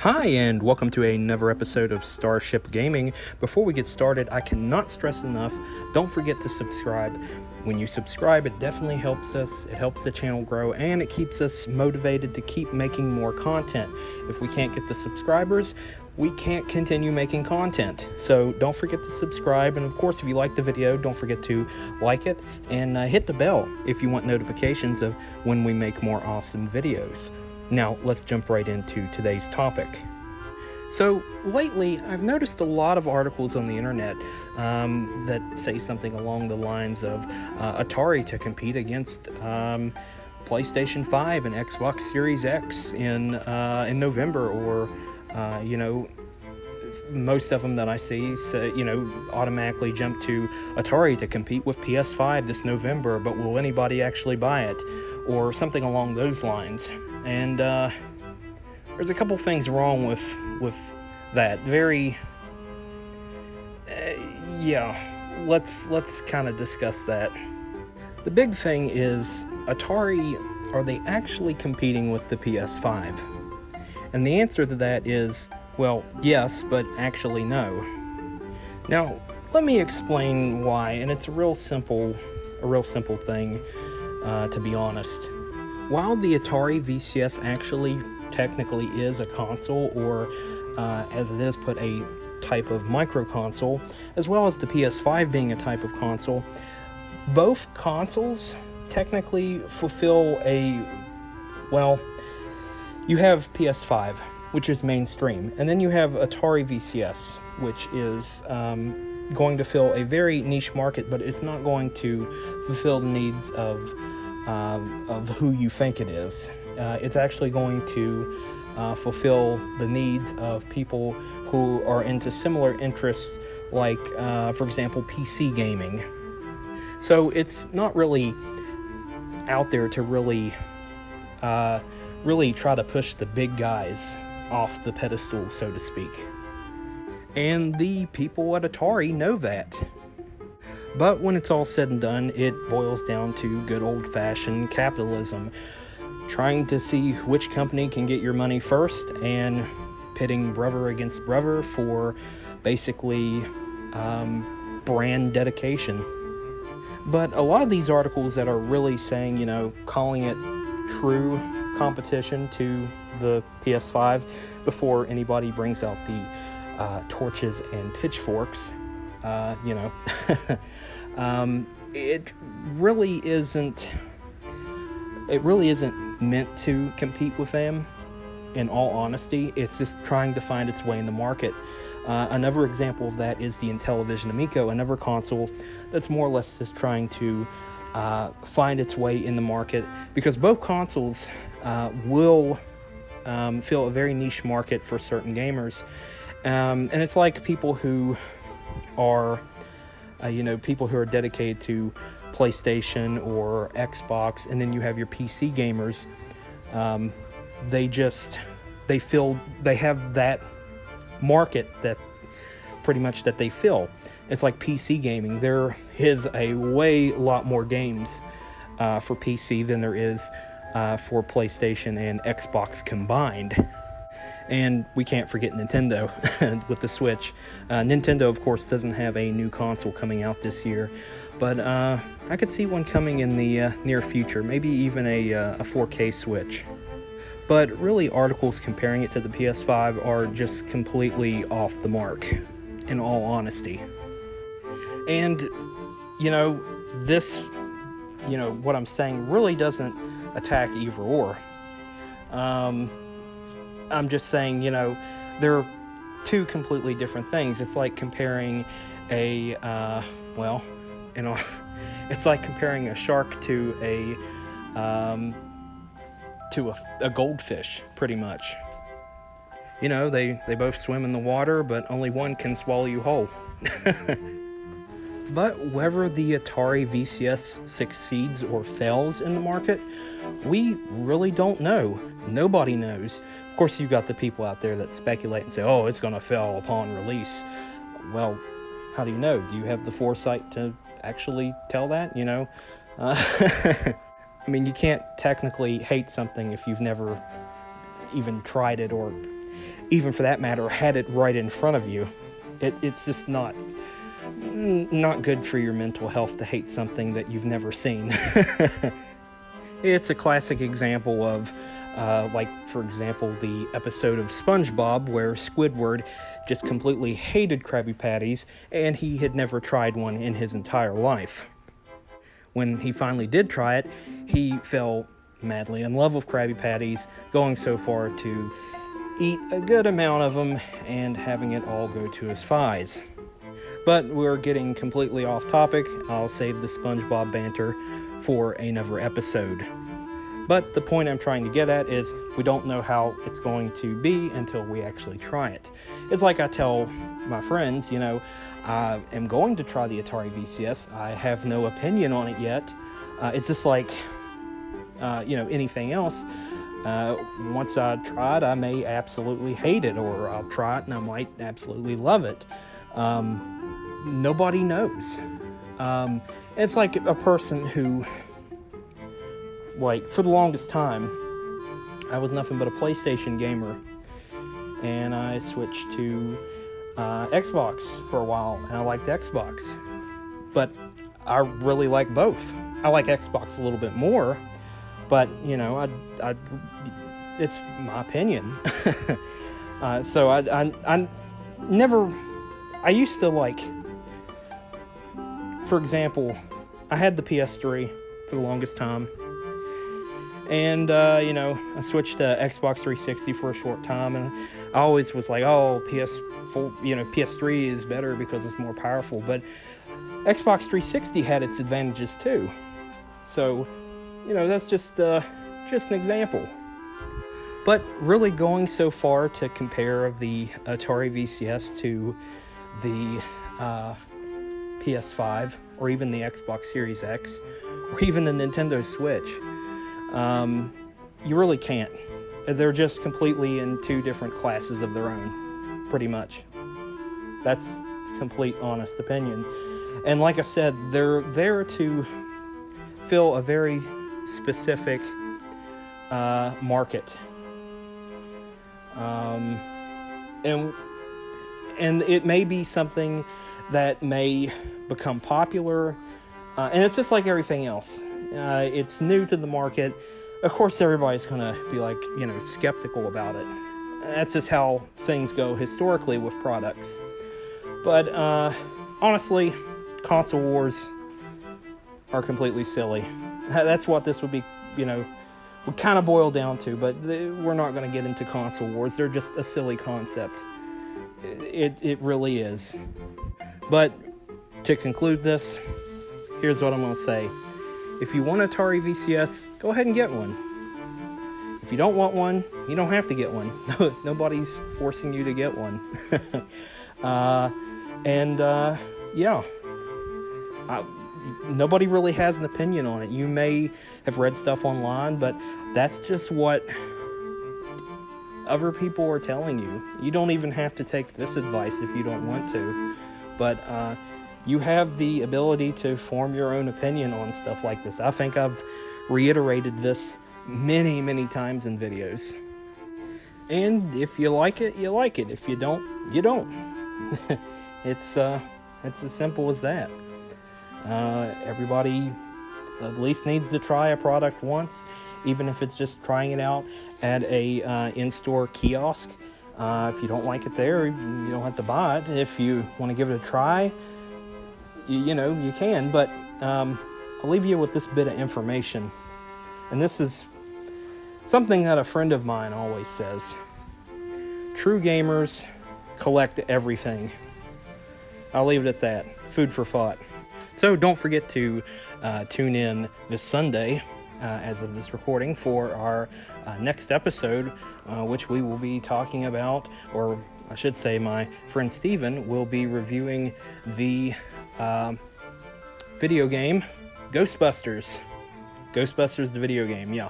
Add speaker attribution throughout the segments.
Speaker 1: Hi, and welcome to another episode of Starship Gaming. Before we get started, I cannot stress enough, don't forget to subscribe. When you subscribe, it definitely helps us, it helps the channel grow, and it keeps us motivated to keep making more content. If we can't get the subscribers, we can't continue making content. So don't forget to subscribe, and of course, if you like the video, don't forget to like it, and hit the bell if you want notifications of when we make more awesome videos. Now, let's jump right into today's topic. So, lately, I've noticed a lot of articles on the internet that say something along the lines of Atari to compete against PlayStation 5 and Xbox Series X in November, or, most of them that I see, automatically jump to Atari to compete with PS5 this November, but will anybody actually buy it? Or something along those lines. And there's a couple things wrong with that. Let's kind of discuss that. The big thing is, Atari, are they actually competing with the PS5? And the answer to that is, well, yes, but actually no. Now, let me explain why, and it's a real simple thing, to be honest. While the Atari VCS actually technically is a console, or as it is put, a type of micro console, as well as the PS5 being a type of console, both consoles technically fulfill you have PS5, which is mainstream, and then you have Atari VCS, which is going to fill a very niche market, but it's not going to fulfill the needs of who you think it is. It's actually going to fulfill the needs of people who are into similar interests, like, for example, PC gaming. So it's not really out there to really try to push the big guys off the pedestal, so to speak. And the people at Atari know that. But when it's all said and done, it boils down to good old-fashioned capitalism, trying to see which company can get your money first, and pitting brother against brother for basically brand dedication. But a lot of these articles that are really saying, calling it true competition to the PS5 before anybody brings out the torches and pitchforks, it really isn't meant to compete with them. In all honesty, it's just trying to find its way in the market. Another example of that is the Intellivision Amico, another console that's more or less just trying to find its way in the market, because both consoles will fill a very niche market for certain gamers. And it's like people who are dedicated to PlayStation or Xbox, and then you have your PC gamers. They have that market that pretty much that they fill. It's like PC gaming. There is a lot more games for PC than there is for PlayStation and Xbox combined. And we can't forget Nintendo with the Switch. Nintendo, of course, doesn't have a new console coming out this year, but I could see one coming in the near future, maybe even a 4K Switch. But really, articles comparing it to the PS5 are just completely off the mark, in all honesty. And, what I'm saying really doesn't attack either or. I'm just saying, they're two completely different things. It's like comparing it's like comparing a shark to a goldfish, pretty much. They both swim in the water, but only one can swallow you whole. But whether the Atari VCS succeeds or fails in the market, we really don't know. Nobody knows. Of course, you've got the people out there that speculate and say, oh, it's going to fail upon release. Well, how do you know? Do you have the foresight to actually tell that, I mean, you can't technically hate something if you've never even tried it, or even for that matter, had it right in front of you. It's just not good for your mental health to hate something that you've never seen. It's a classic example of, like, for example, the episode of SpongeBob where Squidward just completely hated Krabby Patties, and he had never tried one in his entire life. When he finally did try it, he fell madly in love with Krabby Patties, going so far to eat a good amount of them and having it all go to his thighs. But we're getting completely off topic. I'll save the SpongeBob banter for another episode. But the point I'm trying to get at is we don't know how it's going to be until we actually try it. It's like I tell my friends, I am going to try the Atari VCS. I have no opinion on it yet. It's just like, anything else. Once I try it, I may absolutely hate it, or I'll try it and I might absolutely love it. Nobody knows. It's like a person who, like, for the longest time, I was nothing but a PlayStation gamer, and I switched to Xbox for a while, and I liked Xbox, but I really like both. I like Xbox a little bit more, but, it's my opinion. So I used to, like, for example, I had the PS3 for the longest time, and, I switched to Xbox 360 for a short time, and I always was like, oh, PS3 is better because it's more powerful, but Xbox 360 had its advantages too. So, that's just an example. But really going so far to compare the Atari VCS to the PS5, or even the Xbox Series X, or even the Nintendo Switch, you really can't. They're just completely in two different classes of their own, pretty much. That's complete honest opinion. And like I said, they're there to fill a very specific market. And it may be something that may become popular, and it's just like everything else. It's new to the market. Of course, everybody's going to be like, skeptical about it. That's just how things go historically with products. But honestly, console wars are completely silly. That's what this would be, would kind of boil down to, but we're not going to get into console wars. They're just a silly concept. It really is. But to conclude this, here's what I'm going to say. If you want Atari VCS, go ahead and get one. If you don't want one, you don't have to get one. Nobody's forcing you to get one. Nobody really has an opinion on it. You may have read stuff online, but that's just what other people are telling you. You don't even have to take this advice if you don't want to. But you have the ability to form your own opinion on stuff like this. I think I've reiterated this many, many times in videos. And if you like it, you like it. If you don't, you don't. It's as simple as that. Everybody at least needs to try a product once, even if it's just trying it out at a in-store kiosk. If you don't like it there, you don't have to buy it. If you want to give it a try, you can. But I'll leave you with this bit of information. And this is something that a friend of mine always says. True gamers collect everything. I'll leave it at that. Food for thought. So don't forget to tune in this Sunday, as of this recording, for our next episode, which we will be talking about, or I should say my friend Steven will be reviewing the video game Ghostbusters. Ghostbusters, the video game, yeah.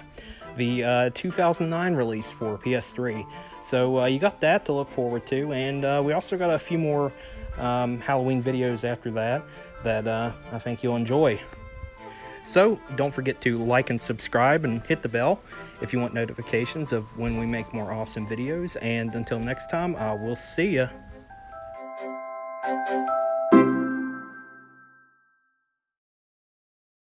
Speaker 1: The 2009 release for PS3. So you got that to look forward to, and we also got a few more Halloween videos after that I think you'll enjoy. So don't forget to like and subscribe and hit the bell if you want notifications of when we make more awesome videos. And until next time, we'll see ya.